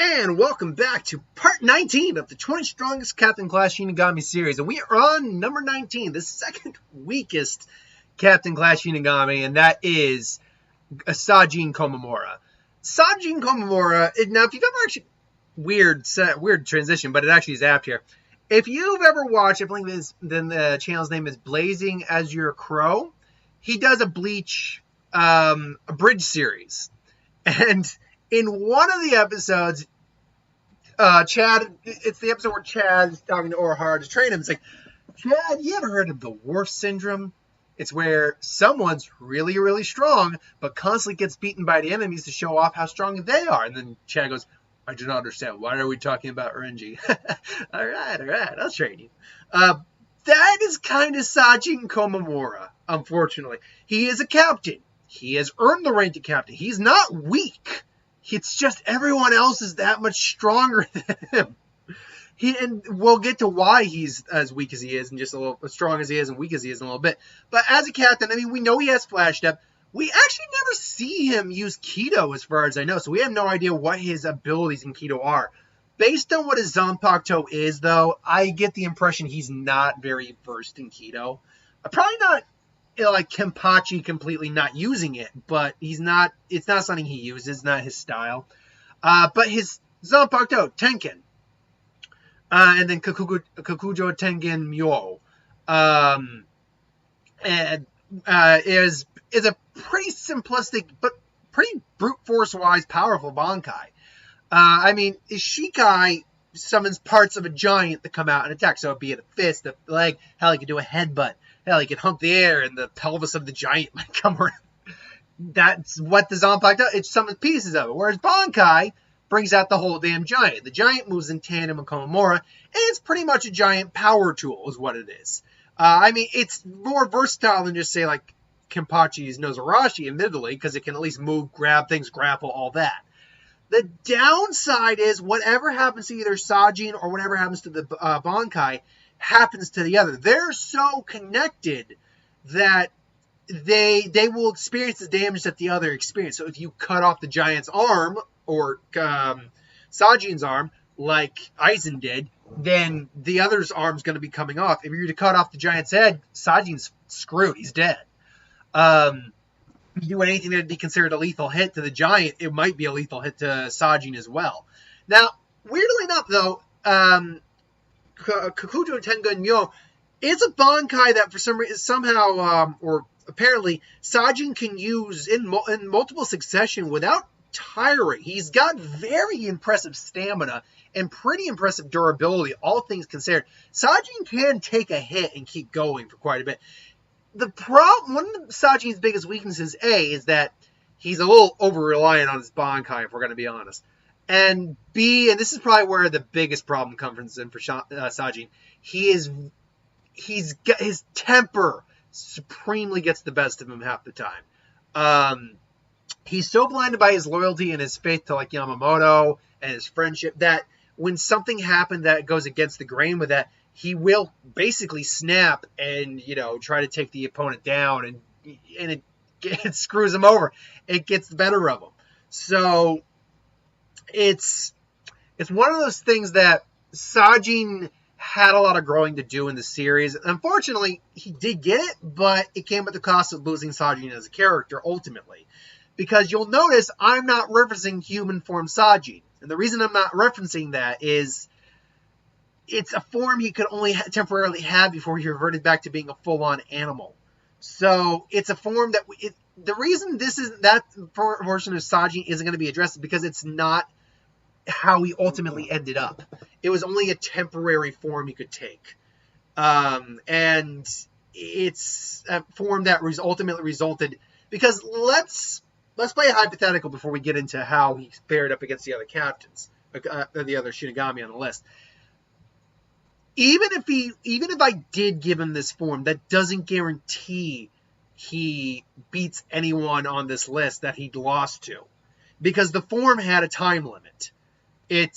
And welcome back to part 19 of the 20 Strongest Captain Class Shinigami series. And we are on number 19, the second weakest Captain Class Shinigami, and that is Sajin Komomura. Sajin Komomura, now if you've ever actually, weird transition, but it actually is apt here. If you've ever watched, I believe then the channel's name is Blazing as Your Crow, he does a Bleach a bridge series. And in one of the episodes, it's the episode where Chad is talking to Ohana to train him. It's like, Chad, you ever heard of the Worf syndrome? It's where someone's really, really strong, but constantly gets beaten by the enemies to show off how strong they are. And then Chad goes, I do not understand. Why are we talking about RNG? all right, I'll train you. That is kind of Sajin Komomura, unfortunately. He is a captain. He has earned the rank of captain. He's not weak. It's just everyone else is that much stronger than him. And we'll get to why he's as weak as he is and just a little as strong as he is and weak as he is in a little bit. But as a captain, I mean, we know he has flash step. We actually never see him use Keto as far as I know, so we have no idea what his abilities in Keto are. Based on what his Zanpakuto is, though, I get the impression he's not very versed in Keto. Probably not like Kampachi completely not using it, but it's not something he uses, not his style. But his Zanpakuto, Tengen, and then Kakujo Tengen Myo, is a pretty simplistic, but pretty brute force-wise powerful Bankai. I mean, Ishikai summons parts of a giant that come out and attack, so be it a fist, a leg, hell, he could do a headbutt. Hell, he could hump the air and the pelvis of the giant might come around. That's what the Zanpakuto does. It summons pieces of it. Whereas Bankai brings out the whole damn giant. The giant moves in tandem with Komomura, and it's pretty much a giant power tool is what it is. I mean, it's more versatile than just, say, like Kampachi's Nozarashi, admittedly, because it can at least move, grab things, grapple, all that. The downside is whatever happens to either Sajin or whatever happens to the Bankai happens to the other. They're so connected that they will experience the damage that the other experiences. So if you cut off the giant's arm or Sajin's arm, like Aizen did, then the other's arm's going to be coming off. If you're to cut off the giant's head, Sajin's screwed. He's dead. You do anything that would be considered a lethal hit to the giant, it might be a lethal hit to Sajin as well. Now, weirdly enough, though, Kakujo Tengen Myo is a Bankai that for some reason somehow, or apparently, Sajin can use in multiple succession without tiring. He's got very impressive stamina and pretty impressive durability, all things considered. Sajin can take a hit and keep going for quite a bit. The problem, one of Sajin's biggest weaknesses, is that he's a little over-reliant on his Bankai, if we're going to be honest. And B, and this is probably where the biggest problem comes in for Sajin, he's got his temper supremely gets the best of him half the time. He's so blinded by his loyalty and his faith to like Yamamoto and his friendship that when something happened that goes against the grain with that, he will basically snap and, try to take the opponent down, and it screws him over. It gets the better of him. So it's one of those things that Sajin had a lot of growing to do in the series. Unfortunately, he did get it, but it came at the cost of losing Sajin as a character, ultimately. Because you'll notice I'm not referencing human form Sajin. And the reason I'm not referencing that is it's a form he could only temporarily have before he reverted back to being a full-on animal. So it's a form that the reason that version of Sajin isn't going to be addressed is because it's not how he ultimately ended up. It was only a temporary form he could take. And it's a form that ultimately resulted, because let's play a hypothetical before we get into how he fared up against the other captains, the other Shinigami on the list. Even if I did give him this form, that doesn't guarantee he beats anyone on this list that he'd lost to, because the form had a time limit. The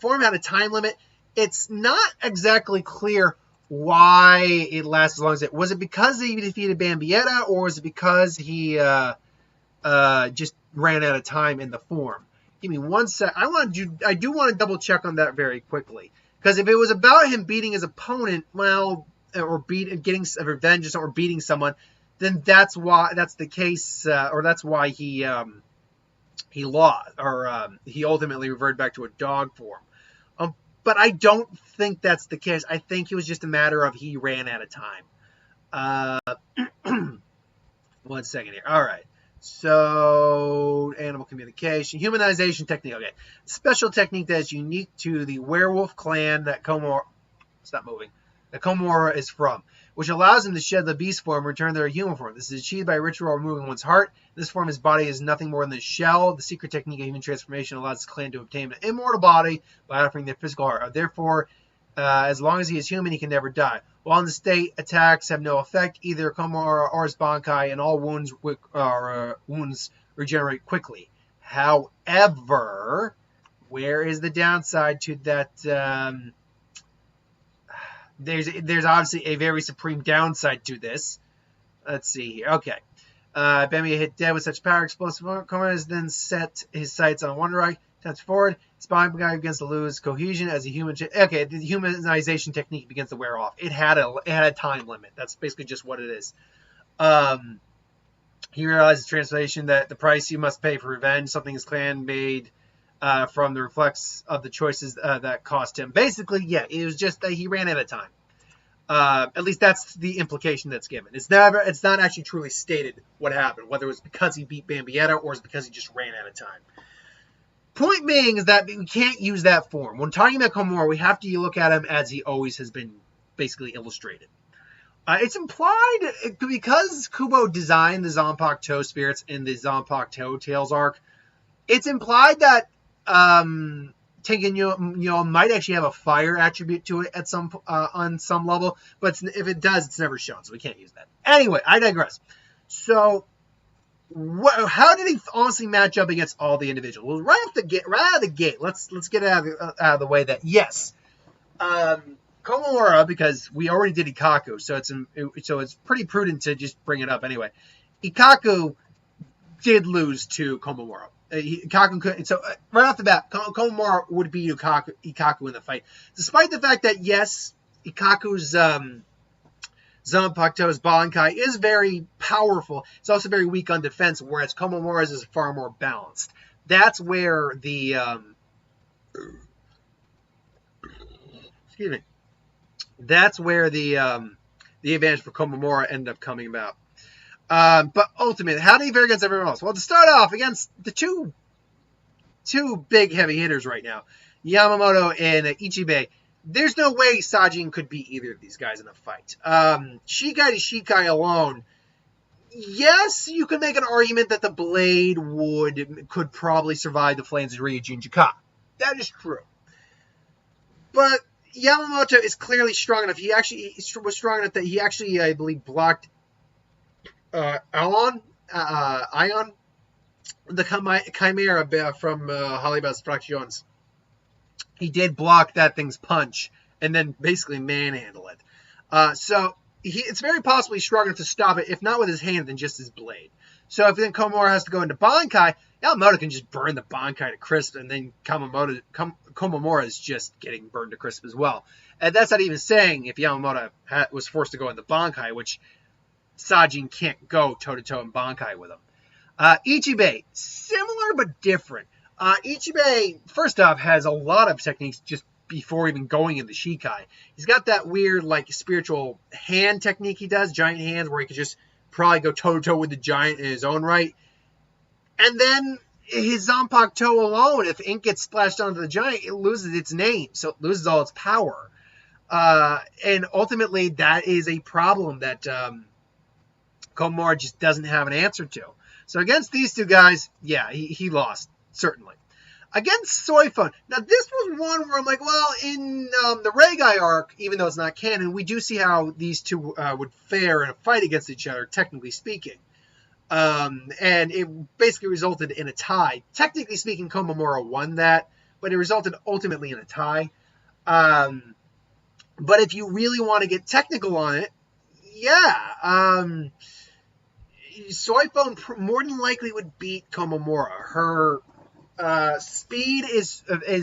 form had a time limit. It's not exactly clear why it lasts as long as it was. It because he defeated Bambietta, or was it because he just ran out of time in the form? Give me 1 sec. I do want to double check on that very quickly. Because if it was about him beating his opponent, well, or getting revenge or beating someone, then that's the case, or that's why he lost, or he ultimately reverted back to a dog form. But I don't think that's the case. I think it was just a matter of he ran out of time. 1 second here. All right. So, animal communication, humanization technique. Okay. Special technique that is unique to the werewolf clan that Komomura is from, which allows him to shed the beast form and return to their human form. This is achieved by ritual removing one's heart. In this form, his body is nothing more than a shell. The secret technique of human transformation allows his clan to obtain an immortal body by offering their physical heart. Therefore, as long as he is human, he can never die. While in the state, attacks have no effect, either Komomura or his Bankai, and all wounds regenerate quickly. However, where is the downside to that? There's obviously a very supreme downside to this. Let's see here. Okay. Bamiya hit dead with such power. Explosive Komomura then set his sights on Wonder Eye. Turns forward. Spine guy begins to lose cohesion as a human. Okay, the humanization technique begins to wear off. It had a time limit. That's basically just what it is. He realizes translation that the price he must pay for revenge, something his clan made from the reflex of the choices that cost him. Basically, yeah, it was just that he ran out of time. At least that's the implication that's given. It's not actually truly stated what happened, whether it was because he beat Bambietta or it's because he just ran out of time. Point being is that we can't use that form. When talking about Komomura, we have to look at him as he always has been basically illustrated. It's implied, because Kubo designed the Zanpakuto Toe spirits in the Zanpakuto Toe Tales arc, it's implied that Tengen might actually have a fire attribute to it at on some level, but if it does, it's never shown, so we can't use that. Anyway, I digress. So, how did he honestly match up against all the individuals? Well, right out of the gate, let's get it out of the way that yes, Komomura, because we already did Ikkaku, so it's pretty prudent to just bring it up anyway. Ikkaku did lose to Komomura. Ikkaku couldn't. So right off the bat, Komomura would beat Ikkaku in the fight, despite the fact that yes, Ikkaku's Zanpakuto's Bankai is very powerful. It's also very weak on defense, whereas Komomura's is far more balanced. That's where the That's where the advantage for Komomura ended up coming about. But ultimately, how did he fare against everyone else? Well, to start off, against the two big heavy hitters right now, Yamamoto and Ichibei, there's no way Sajin could beat either of these guys in a fight. Shikai to Shikai alone, yes, you could make an argument that the blade could probably survive the flames of Ryujin Jika. That is true. But Yamamoto is clearly strong enough. He actually was strong enough that he actually, I believe, blocked Ion, the Chimera from Halibas Fractions. He did block that thing's punch and then basically manhandle it. So it's very possibly strong enough to stop it, if not with his hand, then just his blade. So if then Komomura has to go into Bankai, Yamamoto can just burn the Bankai to crisp, and then Komomura is just getting burned to crisp as well. And that's not even saying if Yamamoto was forced to go into Bankai, which Sajin can't go toe-to-toe in Bankai with him. Ichibei, similar but different. Ichibei, first off, has a lot of techniques just before even going into Shikai. He's got that weird, spiritual hand technique he does, giant hands, where he could just probably go toe-to-toe with the giant in his own right. And then his Zanpakuto alone, if ink gets splashed onto the giant, it loses its name, so it loses all its power. And ultimately, that is a problem that Komomura just doesn't have an answer to. So against these two guys, yeah, he lost, certainly. Against Soifun, now this was one where I'm like, well, in the Regai arc, even though it's not canon, we do see how these two would fare in a fight against each other, technically speaking. And it basically resulted in a tie. Technically speaking, Komomura won that, but it resulted ultimately in a tie. But if you really want to get technical on it, yeah, Soifun more than likely would beat Komomura. Her speed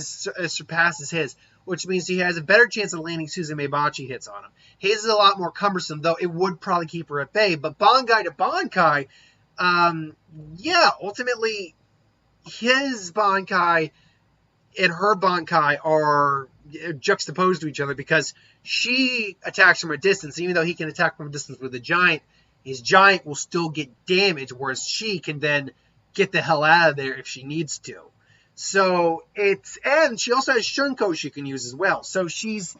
surpasses his, which means he has a better chance of landing Suzumebachi hits on him. His is a lot more cumbersome, though it would probably keep her at bay. But Bankai to Bankai, ultimately his Bankai and her Bankai are juxtaposed to each other because she attacks from a distance. Even though he can attack from a distance with a giant, his giant will still get damage, whereas she can then get the hell out of there if she needs to. So and she also has Shunko she can use as well. So she's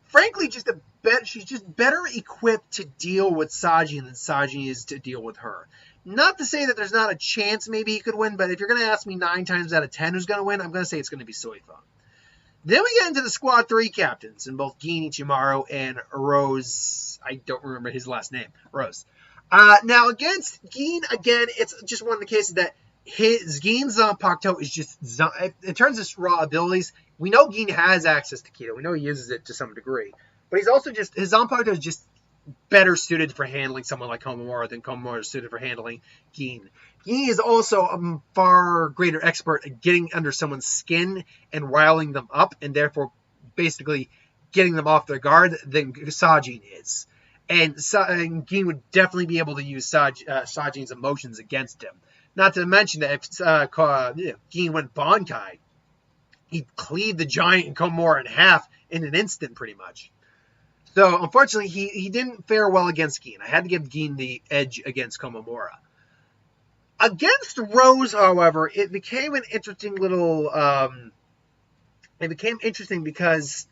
frankly she's just better equipped to deal with Sajin than Sajin is to deal with her. Not to say that there's not a chance maybe he could win, but if you're going to ask me 9 times out of 10 who's going to win, I'm going to say it's going to be Soifa. Then we get into the Squad 3 captains, in both Gin Ichimaru and Rose. I don't remember his last name. Rose. Now, against Gin, again, it's just one of the cases that Gin Zanpakuto is just, in terms of raw abilities, we know Gin has access to Kido. We know he uses it to some degree. But he's also his Zanpakuto is just better suited for handling someone like Komomura than Komomura is suited for handling Gin. Gin is also a far greater expert at getting under someone's skin and riling them up, and therefore basically getting them off their guard than Sajin is. And Gin would definitely be able to use Sajin's emotions against him. Not to mention that if Gin went Bankai, he'd cleave the giant and Komomura in half in an instant, pretty much. So, unfortunately, he didn't fare well against Gin. I had to give Gin the edge against Komomura. Against Rose, however, it became an interesting little... it became interesting because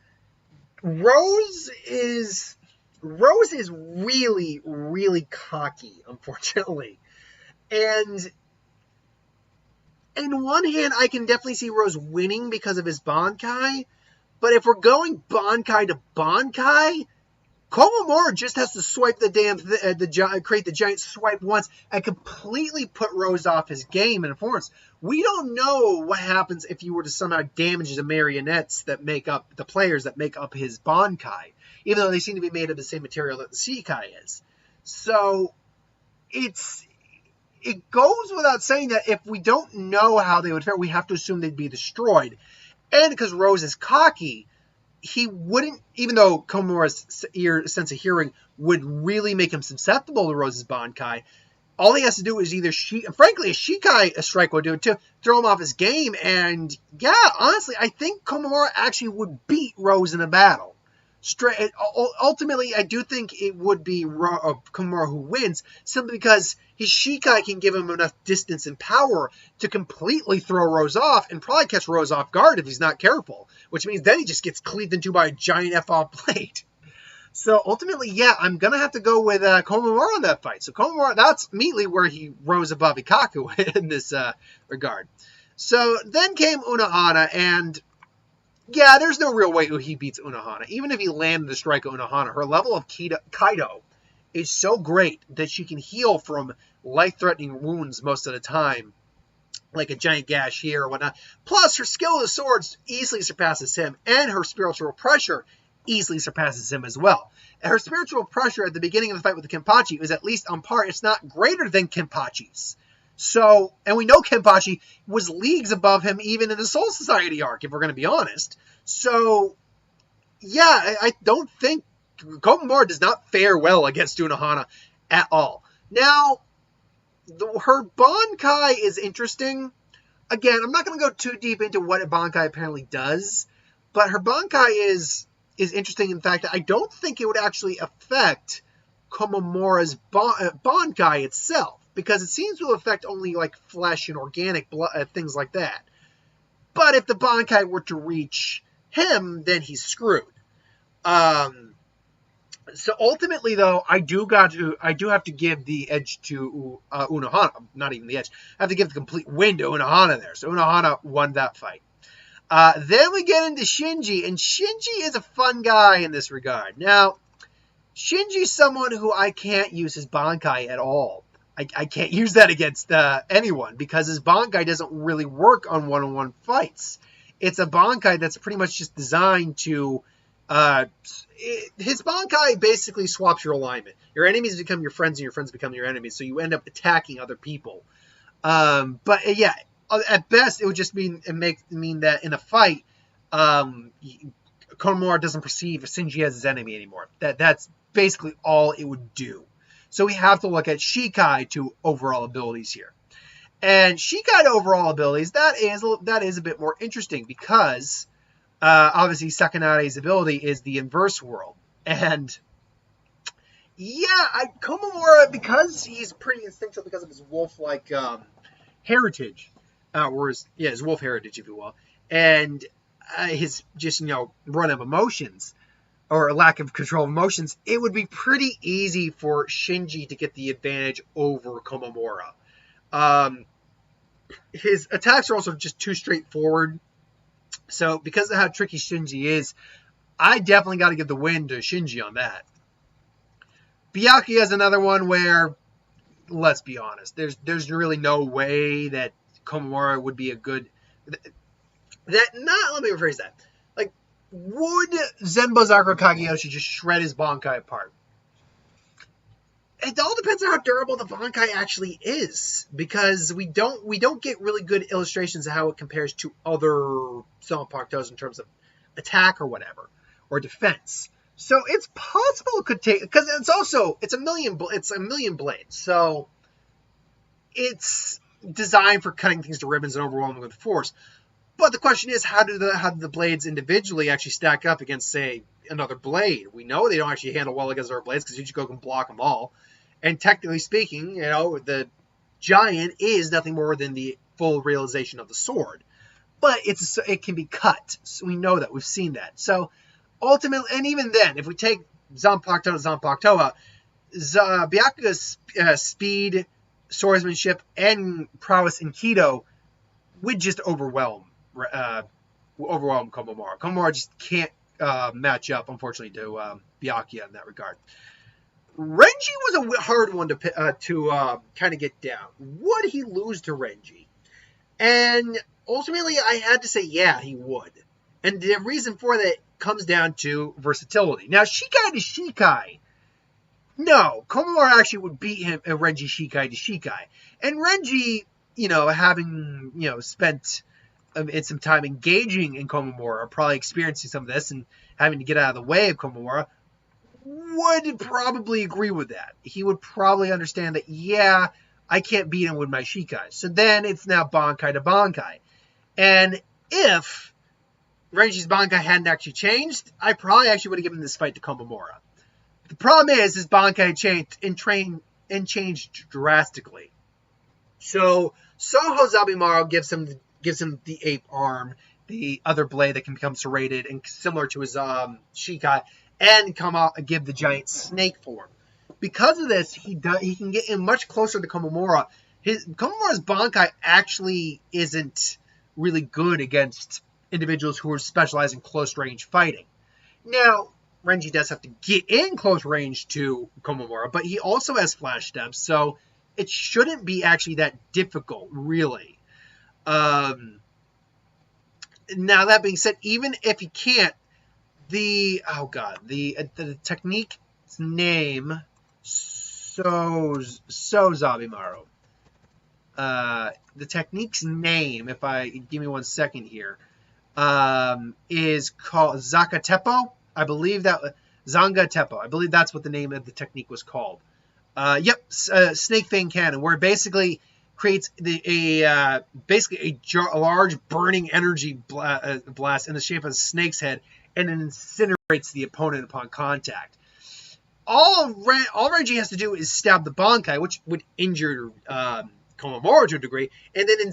Rose is really, really cocky, unfortunately. And in one hand, I can definitely see Rose winning because of his Bankai. But if we're going Bankai to Bankai, Komomura just has to swipe create the giant swipe once and completely put Rose off his game and performance. We don't know what happens if you were to somehow damage the marionettes that make up the players that make up his Bankai, even though they seem to be made of the same material that the Shikai is. So it goes without saying that if we don't know how they would fare, we have to assume they'd be destroyed. And because Rose is cocky, he wouldn't, even though Komomura's sense of hearing would really make him susceptible to Rose's Bankai, all he has to do is either frankly, a Shikai strike would do it too, throw him off his game, and yeah, honestly, I think Komomura actually would beat Rose in a battle. Ultimately, I do think it would be Komomura who wins, simply because his Shikai can give him enough distance and power to completely throw Rose off and probably catch Rose off guard if he's not careful, which means then he just gets cleaved into by a giant F-off blade. So ultimately, yeah, I'm going to have to go with Komomura on that fight. So Komomura, that's immediately where he rose above Ikaku in this regard. So then came Unohana, and yeah, there's no real way he beats Unohana. Even if he landed the strike of Unohana, her level of Kaido is so great that she can heal from life-threatening wounds most of the time, like a giant gash here or whatnot. Plus, her skill with the swords easily surpasses him, and her spiritual pressure easily surpasses him as well. And her spiritual pressure at the beginning of the fight with the Kampachi is at least on par, it's not greater than Kampachi's. So, and we know Kampachi was leagues above him even in the Soul Society arc, if we're going to be honest. So, yeah, I don't think Komomura does not fare well against Unohana at all. Now, her Bankai is interesting. Again, I'm not going to go too deep into what a Bankai apparently does, but her Bankai is interesting in fact that I don't think it would actually affect Komomura's Bankai itself, because it seems to affect only like flesh and organic things like that. But if the Bankai were to reach him, then he's screwed. So ultimately, though, I do have to give the edge to Unohana. Not even the edge. I have to give the complete win to Unohana there. So Unohana won that fight. Then we get into Shinji, and Shinji is a fun guy in this regard. Now, Shinji's someone who I can't use his Bankai at all. I can't use that against anyone because his Bankai doesn't really work on one-on-one fights. It's a Bankai that's pretty much just designed to... his Bankai basically swaps your alignment. Your enemies become your friends and your friends become your enemies, so you end up attacking other people. But yeah, at best, it would just mean that in a fight, Komomura doesn't perceive Shinji as his enemy anymore. That's basically all it would do. So we have to look at Shikai to overall abilities here. And Shikai to overall abilities, that is a bit more interesting because obviously Sakanare's ability is the inverse world. And yeah, Komomura, because he's pretty instinctual because of his wolf-like heritage, his wolf heritage, if you will, and his just, run of emotions, or a lack of control of emotions, it would be pretty easy for Shinji to get the advantage over Komomura. His attacks are also just too straightforward. So because of how tricky Shinji is, I definitely got to give the win to Shinji on that. Byakuya is another one where, let's be honest, there's really no way that Komomura would be a good... let me rephrase that. Like, would Zenbo Zakuro Kageyoshi just shred his Bankai apart? It all depends on how durable the Bankai actually is, because we don't get really good illustrations of how it compares to other Zanpakutos in terms of attack or whatever, or defense. So it's possible it could take, because it's a million blades, so it's designed for cutting things to ribbons and overwhelming with force. But the question is, how do the blades individually actually stack up against, say, another blade? We know they don't actually handle well against our blades because Ichigo can block them all. And technically speaking, the giant is nothing more than the full realization of the sword. But it can be cut. So we know that. We've seen that. So ultimately, and even then, if we take Zanpakuto to Zanpakuto, Byakuya's speed, swordsmanship, and prowess in Kido would just overwhelm Komomura. Komomura just can't match up, unfortunately, to Byakuya in that regard. Renji was a hard one to kind of get down. Would he lose to Renji? And ultimately, I had to say, yeah, he would. And the reason for that comes down to versatility. Now, Shikai to Shikai, no, Komomura actually would beat him, Renji Shikai to Shikai. And Renji, having, spent some time engaging in Komomura, probably experiencing some of this and having to get out of the way of Komomura, would probably agree with that. He would probably understand that, yeah, I can't beat him with my Shikai. So then it's now Bankai to Bankai. And if Renji's Bankai hadn't actually changed, I probably actually would have given this fight to Komomura. The problem is his Bankai changed drastically. So Soho Zabimaru gives him the ape arm, the other blade that can become serrated and similar to his Shikai, and come out and give the giant snake form. Because of this, he can get in much closer to Komomura. Komomura's Bankai actually isn't really good against individuals who are specialized in close range fighting. Now, Renji does have to get in close range to Komomura, but he also has flash steps, so it shouldn't be actually that difficult, really. Now, that being said, even if he can't, the technique's name, Zabimaru. The technique's name, give me 1 second here, is called Zagatepo. I believe Zangatepo. I believe that's what the name of the technique was called. Snake Fang Cannon, where it basically creates a large burning energy blast in the shape of a snake's head, and then incinerates the opponent upon contact. All Renji has to do is stab the Bankai, which would injure Komomura to a degree, and then in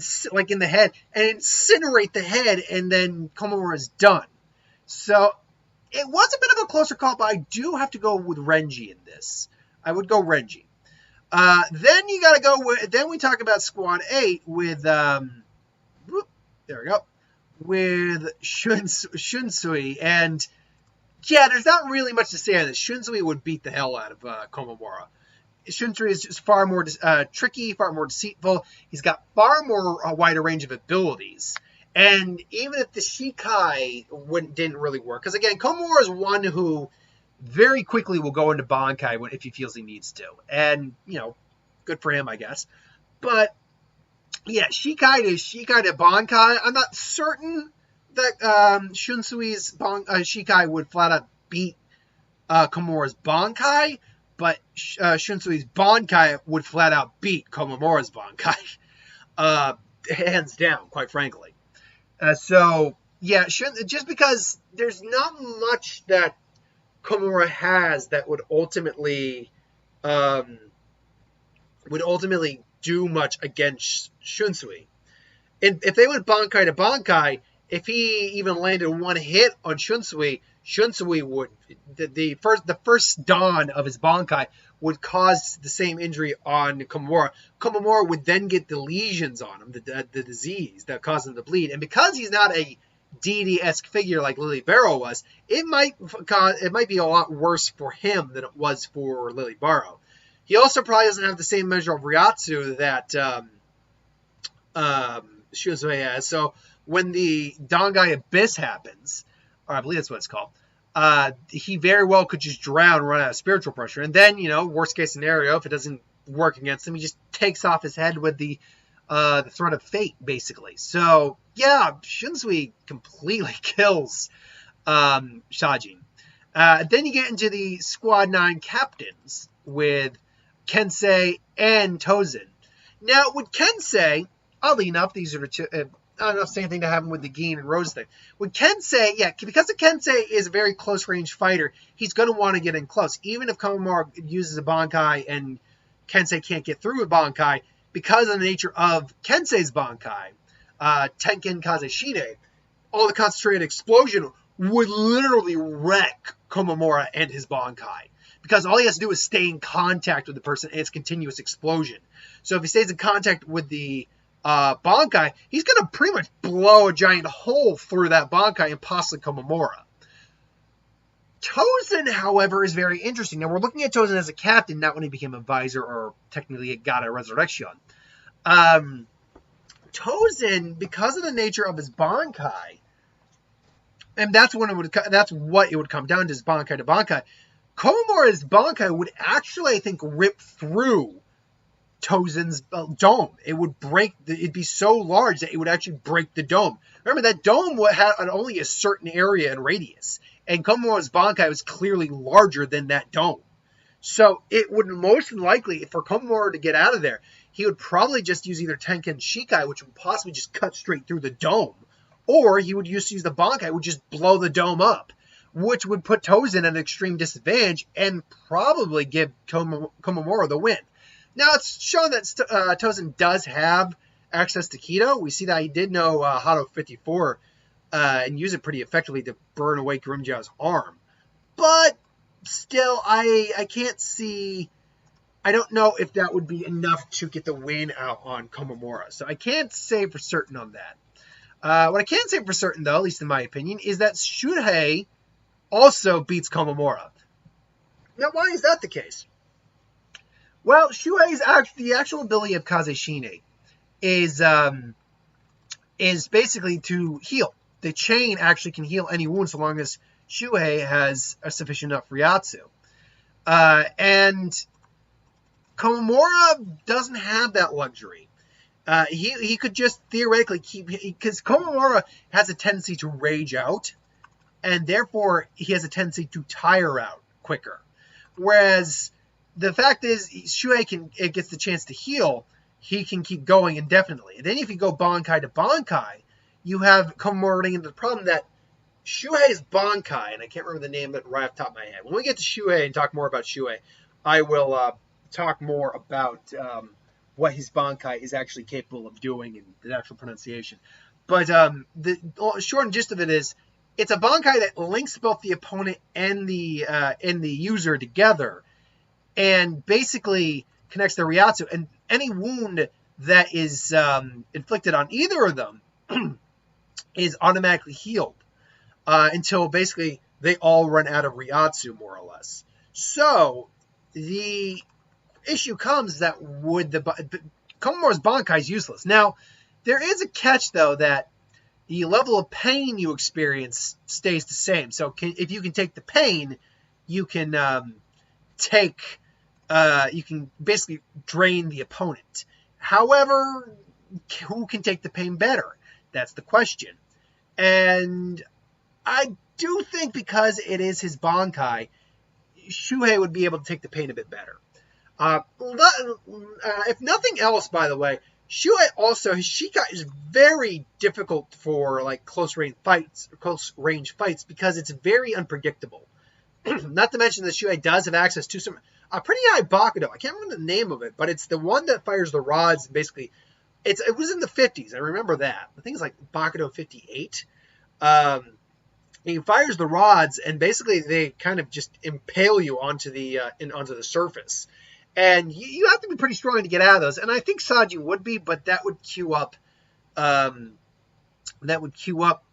the head, and incinerate the head, and then Komomura is done. So it was a bit of a closer call, but I do have to go with Renji in this. I would go Renji. Then you got to go with. Then we talk about Squad 8 with with Shunsui, and yeah, there's not really much to say on this. Shunsui would beat the hell out of Komomura. Shunsui is just far more tricky, far more deceitful. He's got far more wider range of abilities. And even if the Shikai didn't really work, because again, Komomura is one who very quickly will go into Bankai if he feels he needs to. And, good for him, I guess. But Yeah, Shikai to Bankai. I'm not certain that Shunsui's Shikai would flat out beat Komomura's Bankai, but Shunsui's Bankai would flat out beat Komomura's Bankai. Hands down, quite frankly. So, yeah, just because there's not much that Komomura has that would ultimately do much against Shunsui. And if they went Bankai to Bankai, if he even landed one hit on Shunsui, Shunsui would the first dawn of his Bankai would cause the same injury on Komomura. Komomura would then get the lesions on him, the disease that caused him to bleed. And because he's not a deity-esque figure like Lily Barrow was, it might be a lot worse for him than it was for Lily Barrow. He also probably doesn't have the same measure of Ryatsu that Shunsui has. So when the Dangai Abyss happens, or I believe that's what it's called, he very well could just drown, run out of spiritual pressure. And then, worst case scenario, if it doesn't work against him, he just takes off his head with the threat of fate, basically. So, yeah, Shunsui completely kills Sajin. Then you get into the Squad 9 captains with Kensei and Tozen. Now, with Kensei, oddly enough, these are the two, I don't know, same thing to happen with the Gin and Rose thing. With Kensei, yeah, because the Kensei is a very close-range fighter, he's going to want to get in close. Even if Komomura uses a Bankai and Kensei can't get through a Bankai, because of the nature of Kensei's Bankai, Tenken Kaze Shine, all the concentrated explosion would literally wreck Komomura and his Bankai. Because all he has to do is stay in contact with the person, and it's continuous explosion. So if he stays in contact with the Bankai, he's going to pretty much blow a giant hole through that Bankai and possibly Komomura. Tozen, however, is very interesting. Now, we're looking at Tozen as a captain, not when he became a Visor or technically a God of Resurrection. Tozen, because of the nature of his Bankai, and that's what it would come down to, is Bankai to Bankai. Komomura's Bankai would actually, I think, rip through Tozen's dome. It would it'd be so large that it would actually break the dome. Remember, that dome had only a certain area and radius, and Komomura's Bankai was clearly larger than that dome. So it would most likely, for Komomura to get out of there, he would probably just use either Tenken Shikai, which would possibly just cut straight through the dome, or he would use the Bankai, would just blow the dome up, which would put Tozen at an extreme disadvantage and probably give Komomura the win. Now, it's shown that Tozen does have access to Kido. We see that he did know Hado 54 and use it pretty effectively to burn away Grimjiao's arm. But still, I can't see... I don't know if that would be enough to get the win out on Komomura. So I can't say for certain on that. What I can say for certain, though, at least in my opinion, is that Shuhei also beats Komomura. Now, why is that the case? Well, Shuhei's the actual ability of Kazeshine is basically to heal. The chain actually can heal any wound so long as Shuhei has a sufficient enough Ryatsu. And Komomura doesn't have that luxury. He could just theoretically because Komomura has a tendency to rage out, and therefore he has a tendency to tire out quicker. Whereas the fact is, Shuhei gets the chance to heal, he can keep going indefinitely. And then if you go Bankai to Bankai, you have Komomura running into the problem that Shuhei's Bankai, and I can't remember the name of it right off the top of my head. When we get to Shuhei and talk more about Shuhei, I will talk more about what his Bankai is actually capable of doing and the actual pronunciation. But the short and gist of it is, it's a Bankai that links both the opponent and the user together, and basically connects the Ryatsu. And any wound that is inflicted on either of them is automatically healed until basically they all run out of Ryatsu, more or less. So the issue comes that Komomura's Bankai is useless. Now, there is a catch, though, that the level of pain you experience stays the same. So if you can take the pain, you can you can basically drain the opponent. However, who can take the pain better? That's the question. And I do think because it is his Bankai, Shuhei would be able to take the pain a bit better. If nothing else, by the way, Shuhei also, his Shikai is very difficult for like close range fights because it's very unpredictable. Not to mention that Shuhei does have access to a pretty high Bakudo. I can't remember the name of it, but it's the one that fires the rods. Basically, it was in the 50s. I remember that. I think it's like Bakudo 58. He fires the rods, and basically they kind of just impale you onto the surface. And you have to be pretty strong to get out of those. And I think Sajin would be, but that would queue up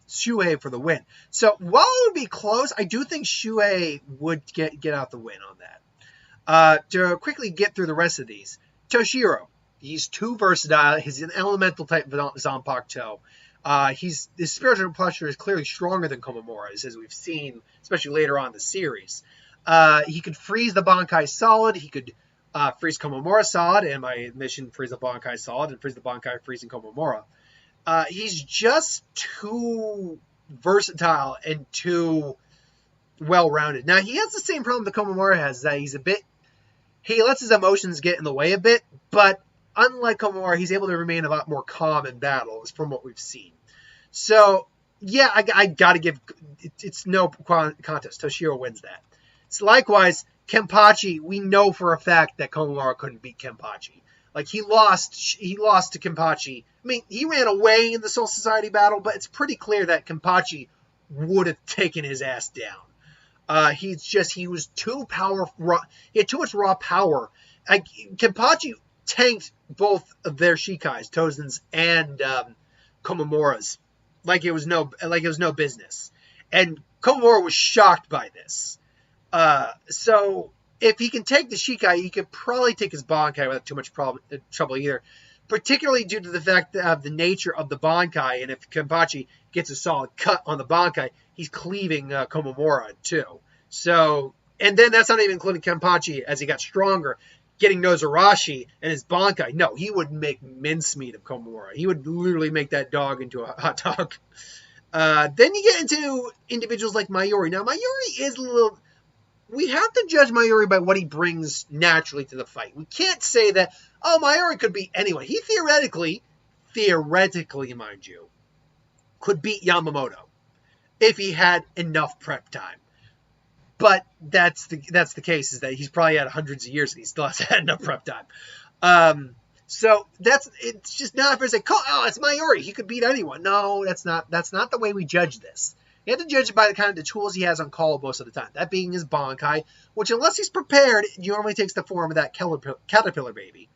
Shuhei for the win. So while it would be close, I do think Shuhei would get out the win on that. To quickly get through the rest of these, Toshiro, he's too versatile. He's an elemental type Zanpakuto. His spiritual pressure is clearly stronger than Komomura's, as we've seen, especially later on in the series. He could freeze the Bankai solid. He could freeze Komomura solid, and my mission freeze the Bankai solid and freeze the Bankai freezing Komomura. He's just too versatile and too well-rounded. Now, he has the same problem that Komomura has, that he lets his emotions get in the way a bit, but unlike Komomura, he's able to remain a lot more calm in battle, from what we've seen. So, yeah, I gotta give, it's no contest. Toshiro wins that. So likewise, Kampachi, we know for a fact that Komomura couldn't beat Kampachi. Like, he lost to Kampachi. I mean, he ran away in the Soul Society battle, but it's pretty clear that Kampachi would have taken his ass down. He was too powerful. He had too much raw power. Kampachi tanked both of their Shikais, Tozen's and Komomura's, like it was no business. And Komomura was shocked by this. So if he can take the Shikai, he could probably take his Bankai without too much trouble either. Particularly due to the fact of the nature of the Bankai, and if Kampachi gets a solid cut on the Bankai, he's cleaving Komomura too. So, and then that's not even including Kampachi as he got stronger, getting Nozarashi and his Bankai. No, he would make mincemeat of Komomura. He would literally make that dog into a hot dog. Then you get into individuals like Mayuri. Now, Mayuri is a little... We have to judge Mayuri by what he brings naturally to the fight. We can't say that, oh, Mayuri could beat anyone. He theoretically, mind you, could beat Yamamoto if he had enough prep time. But that's the case, is that he's probably had hundreds of years and he still hasn't had enough prep time. So it's just not fair to say, oh, it's Mayuri, he could beat anyone. No, that's not the way we judge this. You have to judge it by the kind of the tools he has on call most of the time. That being his Bankai, which unless he's prepared, normally takes the form of that caterpillar baby.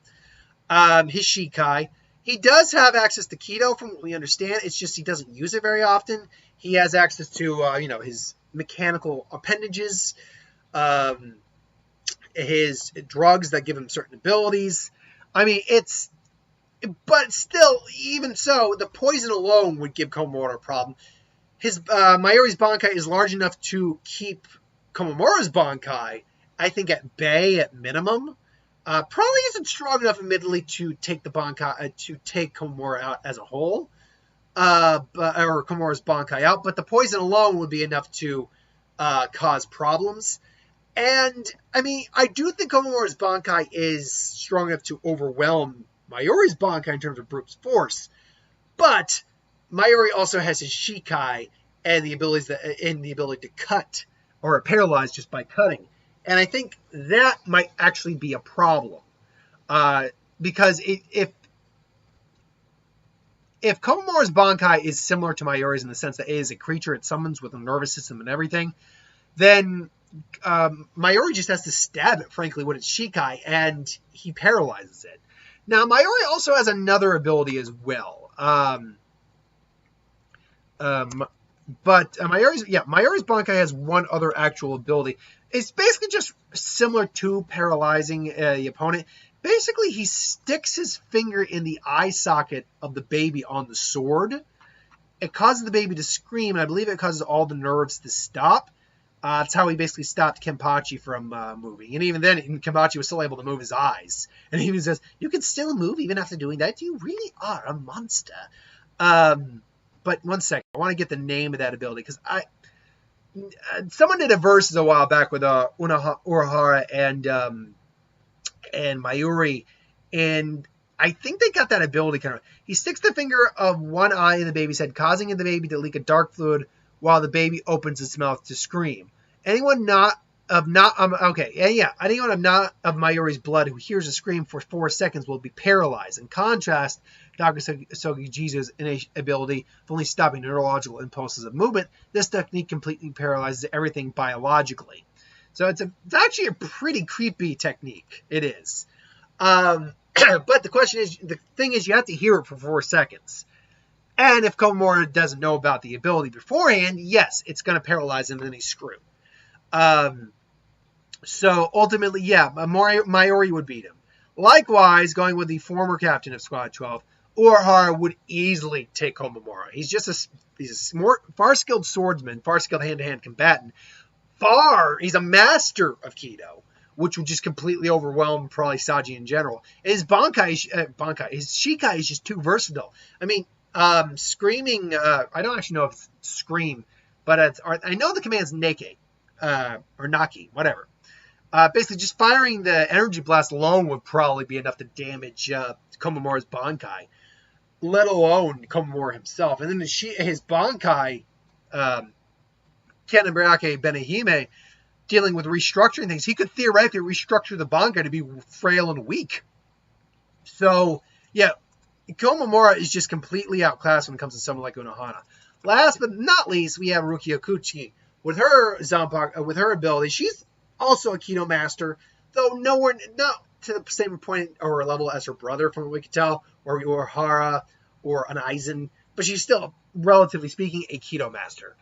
His Shikai. He does have access to Kido, from what we understand. It's just he doesn't use it very often. He has access to his mechanical appendages, his drugs that give him certain abilities. I mean, but still, even so, the poison alone would give Komomura a problem. His Mayuri's Bankai is large enough to keep Komomura's Bankai, I think, at bay at minimum. Probably isn't strong enough, admittedly, to take the Bankai to take Komomura out as a whole, or Komomura's Bankai out. But the poison alone would be enough to cause problems. And I mean, I do think Komomura's Bankai is strong enough to overwhelm Mayuri's Bankai in terms of brute force, but Mayuri also has his Shikai and the ability to cut or paralyze just by cutting. And I think that might actually be a problem. Because if Komomura's Bankai is similar to Mayuri's in the sense that it is a creature it summons with a nervous system and everything, then Mayuri just has to stab it, frankly, with its Shikai, and he paralyzes it. Now, Mayuri also has another ability as well. But Mayuri's Bankai has one other actual ability. It's basically just similar to paralyzing the opponent. Basically, he sticks his finger in the eye socket of the baby on the sword. It causes the baby to scream, and I believe it causes all the nerves to stop. That's how he basically stopped Kampachi from moving. And even then, Kampachi was still able to move his eyes. And he even says, "You can still move even after doing that? You really are a monster." But one second. I want to get the name of that ability, because someone did a versus a while back with Urahara and Mayuri, and I think they got that ability kind of. He sticks the finger of one eye in the baby's head, causing the baby to leak a dark fluid while the baby opens its mouth to scream. Anyone not of Mayuri's blood who hears a scream for 4 seconds will be paralyzed. In contrast, Dakasogi Jizu's innate ability of only stopping neurological impulses of movement, this technique completely paralyzes everything biologically. So it's actually a pretty creepy technique. It is. But the thing is, you have to hear it for 4 seconds. And if Komomura doesn't know about the ability beforehand, yes, it's going to paralyze him and then he's screwed. So ultimately, yeah, Mayuri would beat him. Likewise, going with the former captain of Squad 12, Urahara would easily take Komomura. He's a far skilled swordsman, far skilled hand-to-hand combatant. He's a master of Kido, which would just completely overwhelm probably Sajin in general. His his Shikai is just too versatile. I mean, screaming, I don't actually know if it's scream, but I know the command's Neke, or Naki, whatever. Basically, just firing the energy blast alone would probably be enough to damage Komomura's Bankai, let alone Komomura himself. And then his Bankai, Kanabirake Benihime, dealing with restructuring things, he could theoretically restructure the Bankai to be frail and weak. So, yeah, Komomura is just completely outclassed when it comes to someone like Ohana. Last but not least, we have Ruki Okuchi. With her ability, she's also a Kido master, though not to the same point or level as her brother, from what we could tell, or Urahara, or an Aizen, but she's still, relatively speaking, a Kido master.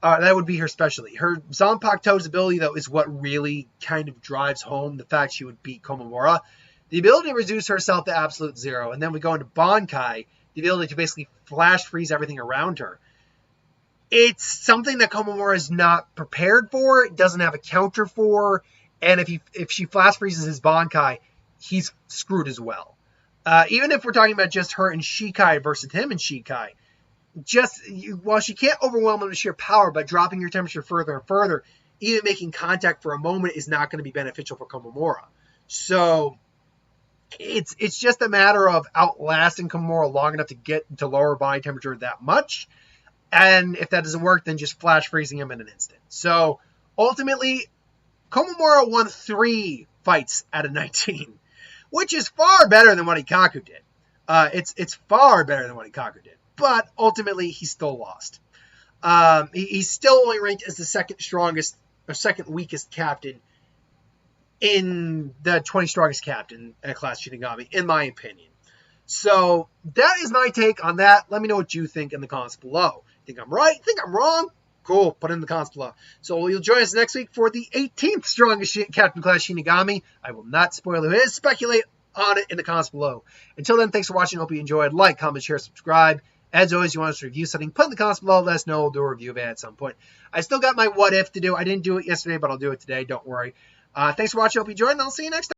That would be her specialty. Her Zanpakuto's ability, though, is what really kind of drives home the fact she would beat Komomura. The ability to reduce herself to absolute zero, and then we go into Bankai, the ability to basically flash freeze everything around her. It's something that Komomura is not prepared for, doesn't have a counter for, and if she flash freezes his Bankai, he's screwed as well. Even if we're talking about just her and Shikai versus him and Shikai, while she can't overwhelm him with sheer power, by dropping your temperature further and further, even making contact for a moment is not going to be beneficial for Komomura. So it's just a matter of outlasting Komomura long enough to get to lower body temperature that much. And if that doesn't work, then just flash freezing him in an instant. So ultimately, Komomura won 3 fights out of 19, which is far better than what Ikaku did. It's far better than what Ikaku did. But ultimately, he still lost. He's still only ranked as the second weakest captain in the 20 strongest captain at Class Shinigami, in my opinion. So that is my take on that. Let me know what you think in the comments below. Think I'm right? Think I'm wrong? Cool. Put it in the comments below. So you'll join us next week for the 18th strongest Captain Class Shinigami. I will not spoil who it is. Speculate on it in the comments below. Until then, thanks for watching. Hope you enjoyed. Like, comment, share, subscribe. As always, you want us to review something, put in the comments below. Let us know. We'll do a review of it at some point. I still got my what if to do. I didn't do it yesterday, but I'll do it today. Don't worry. Thanks for watching. Hope you enjoyed, and I'll see you next time.